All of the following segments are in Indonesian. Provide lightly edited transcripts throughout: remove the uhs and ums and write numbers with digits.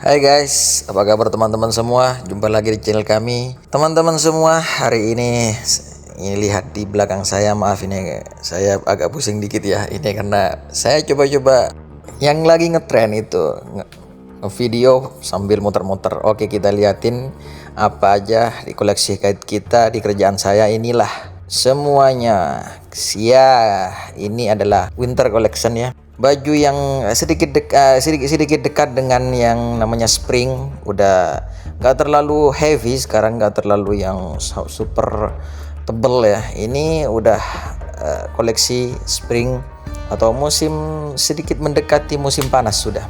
Hai guys, apa kabar teman-teman semua? Jumpa lagi di channel kami. Teman-teman semua, hari ini lihat di belakang saya, maaf ini saya agak pusing dikit ya. Ini karena saya coba-coba yang lagi ngetren itu video sambil muter-muter. Oke, kita liatin apa aja di koleksi kait kita di kerjaan saya. Inilah semuanya. Ya, ini adalah winter collection ya. Baju yang sedikit dekat dengan yang namanya spring, udah nggak terlalu heavy sekarang, nggak terlalu yang super tebel ya. Ini udah koleksi spring atau musim sedikit mendekati musim panas sudah.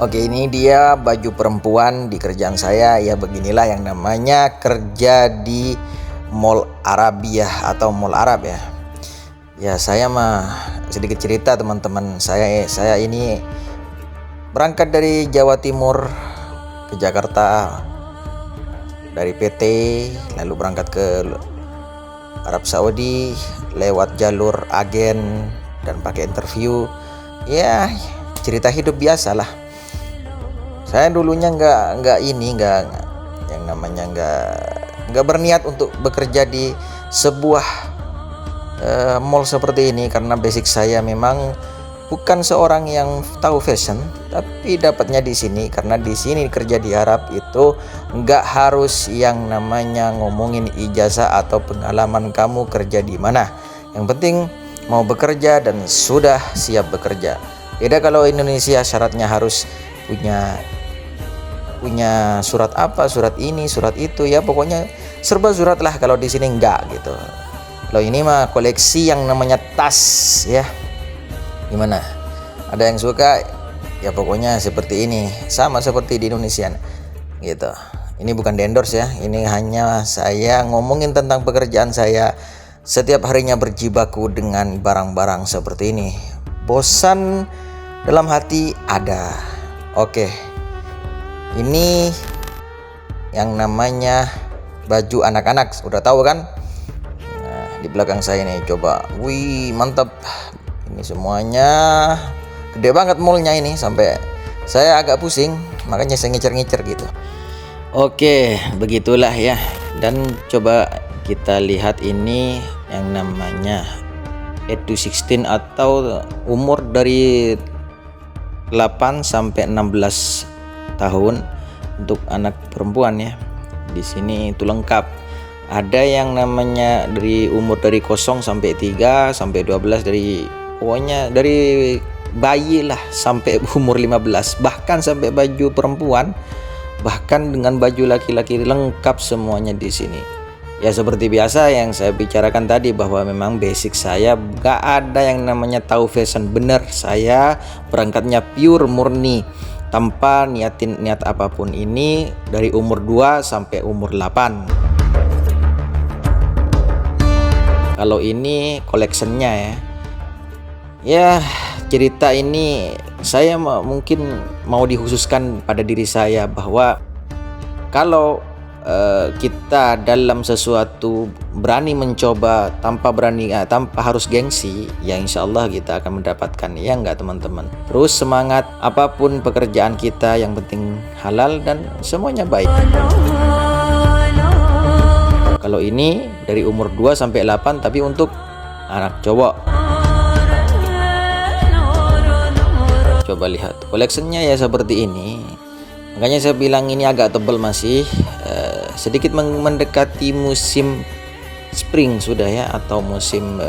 Oke, ini dia baju perempuan di kerjaan saya ya. Beginilah yang namanya kerja di Mall Arabia atau Mall Arab ya. Ya, saya mah sedikit cerita teman-teman. Saya ini berangkat dari Jawa Timur ke Jakarta dari PT, lalu berangkat ke Arab Saudi lewat jalur agen dan pakai interview. Ya, cerita hidup biasa lah. Saya dulunya nggak yang namanya nggak berniat untuk bekerja di sebuah mall seperti ini, karena basic saya memang bukan seorang yang tahu fashion, tapi dapatnya di sini karena di sini kerja di Arab itu nggak harus yang namanya ngomongin ijazah atau pengalaman kamu kerja di mana. Yang penting mau bekerja dan sudah siap bekerja. Beda kalau Indonesia syaratnya harus punya surat apa, surat ini, surat itu ya, pokoknya serba surat lah. Kalau di sini enggak gitu. Kalau ini mah koleksi yang namanya tas ya. Gimana? Ada yang suka? Ya pokoknya seperti ini, sama seperti di Indonesia gitu. Ini bukan endorse ya. Ini hanya saya ngomongin tentang pekerjaan saya. Setiap harinya berjibaku dengan barang-barang seperti ini. Bosan dalam hati ada. Oke. Ini yang namanya baju anak-anak, udah tahu kan? Di belakang saya nih, coba, wih mantap. Ini semuanya gede banget mallnya ini, sampai saya agak pusing, makanya saya ngicer-ngicer gitu. Oke, begitulah ya. Dan coba kita lihat ini yang namanya 8 to 16 atau umur dari 8 sampai 16 tahun untuk anak perempuan ya. Di sini itu lengkap. Ada yang namanya dari umur dari 0 sampai 3 sampai 12, pokoknya dari bayi lah sampai umur 15, bahkan sampai baju perempuan, bahkan dengan baju laki-laki, lengkap semuanya di sini. Ya seperti biasa yang saya bicarakan tadi, bahwa memang basic saya gak ada yang namanya tahu fashion. Bener, saya berangkatnya pure murni tanpa niat apapun. Ini dari umur 2 sampai umur 8. Kalau ini collectionnya ya. Ya, cerita ini saya mungkin mau dikhususkan pada diri saya, bahwa kalau kita dalam sesuatu berani mencoba tanpa harus gengsi, ya insya Allah kita akan mendapatkan, ya enggak teman-teman. Terus semangat, apapun pekerjaan kita yang penting halal dan semuanya baik. Kalau ini dari umur 2 sampai 8, tapi untuk anak cowok. Coba lihat collectionnya ya seperti ini. Makanya saya bilang ini agak tebal masih, sedikit mendekati musim spring sudah ya, atau musim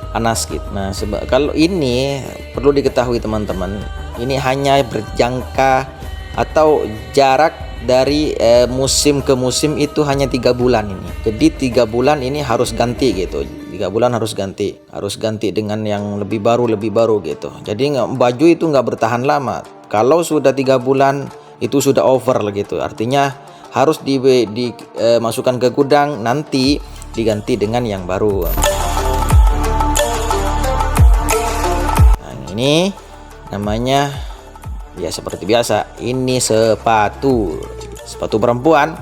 panas gitu. Nah, kalau ini perlu diketahui teman-teman, ini hanya berjangka atau jarak dari musim ke musim itu hanya 3 bulan ini. Jadi 3 bulan ini harus ganti gitu. 3 bulan harus ganti dengan yang lebih baru gitu. Jadi baju itu nggak bertahan lama. Kalau sudah 3 bulan itu sudah over gitu. Artinya harus dimasukkan ke gudang, nanti diganti dengan yang baru. Nah, ini namanya ya seperti biasa, ini sepatu perempuan,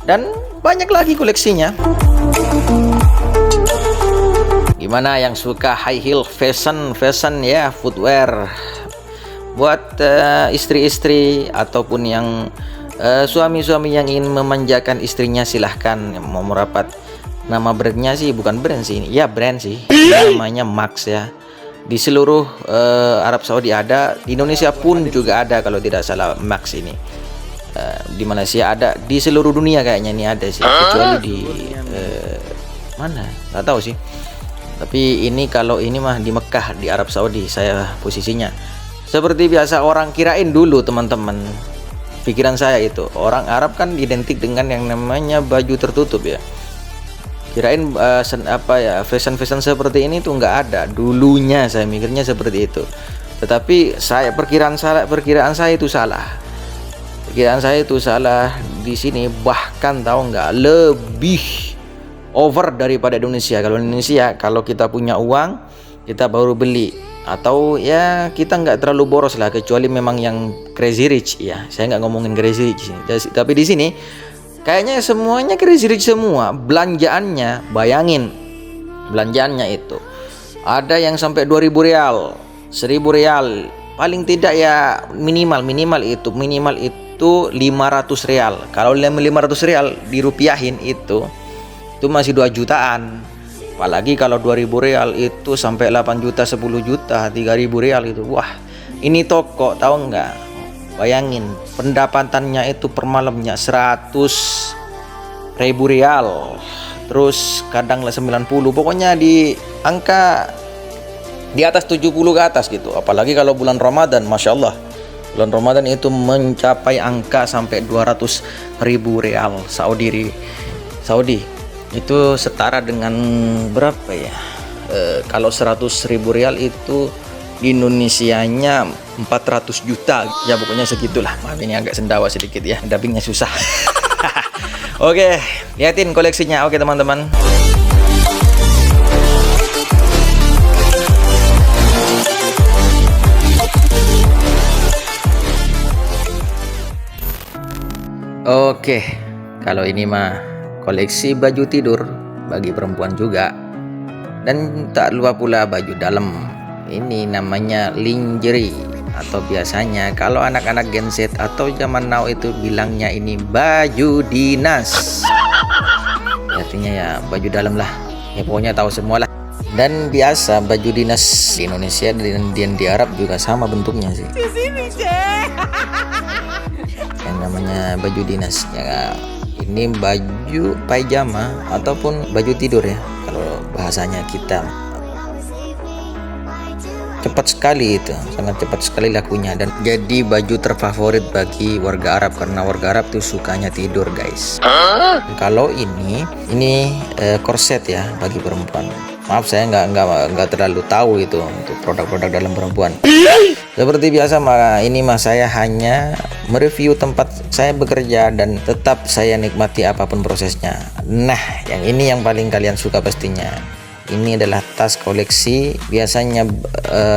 dan banyak lagi koleksinya. Gimana yang suka high heel fashion ya, footwear, Buat istri-istri ataupun yang suami-suami yang ingin memanjakan istrinya, silahkan. Mau merapat, nama brandnya sih bukan brand sih, ya brand sih, namanya Max ya. Di seluruh Arab Saudi ada, di Indonesia pun juga ada kalau tidak salah Max ini. Di Malaysia ada, di seluruh dunia kayaknya ini ada sih, kecuali di mana nggak tahu sih. Tapi ini kalau ini mah di Mekah, di Arab Saudi saya posisinya. Seperti biasa orang kirain dulu teman-teman, pikiran saya itu orang Arab kan identik dengan yang namanya baju tertutup ya. Kirain fashion seperti ini tuh nggak ada dulunya, saya mikirnya seperti itu. Tetapi perkiraan saya itu salah. Perkiraan saya itu salah. Di sini bahkan tahu nggak, lebih over daripada Indonesia. Kalau Indonesia, kalau kita punya uang kita baru beli, atau ya kita nggak terlalu boros lah, kecuali memang yang crazy rich ya. Saya nggak ngomongin crazy rich, tapi di sini kayaknya semuanya crazy rich semua. Belanjaannya, bayangin belanjaannya itu ada yang sampai 2.000 real, 1.000 real, paling tidak ya minimal itu 500 real. Kalau 500 real dirupiahin itu masih 2 jutaan. Apalagi kalau 2.000 real itu sampai 8 juta, 10 juta, 3.000 real itu. Wah, ini toko tahu nggak? Bayangin pendapatannya itu per malamnya 100.000 real. Terus kadang lah 90, pokoknya di angka di atas 70 ke atas gitu. Apalagi kalau bulan Ramadan, Masya Allah, bulan Ramadan itu mencapai angka sampai 200.000 real Saudi. Itu setara dengan berapa ya? Kalau 100.000 real itu di Indonesianya 400 juta ya, pokoknya segitulah. Maaf ini agak sendawa sedikit ya, dubbingnya susah. Oke, liatin koleksinya. Oke teman-teman. Oke, kalau ini mah koleksi baju tidur bagi perempuan juga, dan tak lupa pula baju dalam. Ini namanya lingerie, atau biasanya kalau anak-anak Gen Z atau zaman now itu bilangnya ini baju dinas. Artinya ya baju dalam lah, ya pokoknya tahu semua lah. Dan biasa baju dinas di Indonesia dan di Arab juga sama bentuknya sih. Yang namanya baju dinas ya, ini baju pajama ataupun baju tidur ya kalau bahasanya kita. Cepat sekali itu, sangat cepat sekali lakunya, dan jadi baju terfavorit bagi warga Arab karena warga Arab tuh sukanya tidur guys. Kalau ini korset ya bagi perempuan. Maaf saya nggak terlalu tahu itu untuk produk-produk dalam perempuan. Seperti biasa ini saya hanya mereview tempat saya bekerja dan tetap saya nikmati apapun prosesnya. Nah, yang ini yang paling kalian suka pastinya. Ini adalah tas koleksi. Biasanya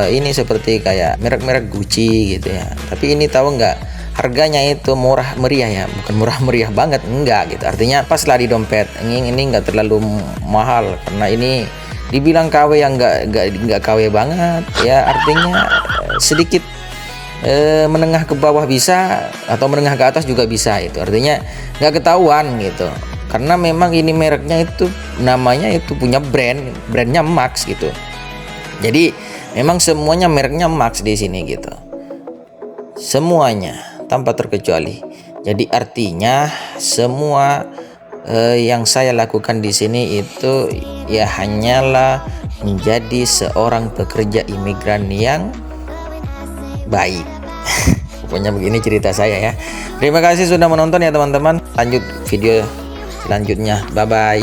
ini seperti kayak merek-merek Gucci gitu ya. Tapi ini tahu nggak, harganya itu murah meriah ya, bukan murah meriah banget, enggak gitu. Artinya pas lah di dompet. Ini nggak terlalu mahal karena ini dibilang KW yang nggak KW banget ya. Artinya sedikit menengah ke bawah bisa, atau menengah ke atas juga bisa itu. Artinya nggak ketahuan gitu. Karena memang ini mereknya itu namanya itu punya brandnya Max gitu. Jadi memang semuanya mereknya Max di sini gitu. Semuanya tanpa terkecuali. Jadi artinya semua yang saya lakukan di sini itu ya hanyalah menjadi seorang pekerja imigran yang baik. Pokoknya begini cerita saya ya. Terima kasih sudah menonton ya teman-teman. Lanjut video selanjutnya. Bye bye.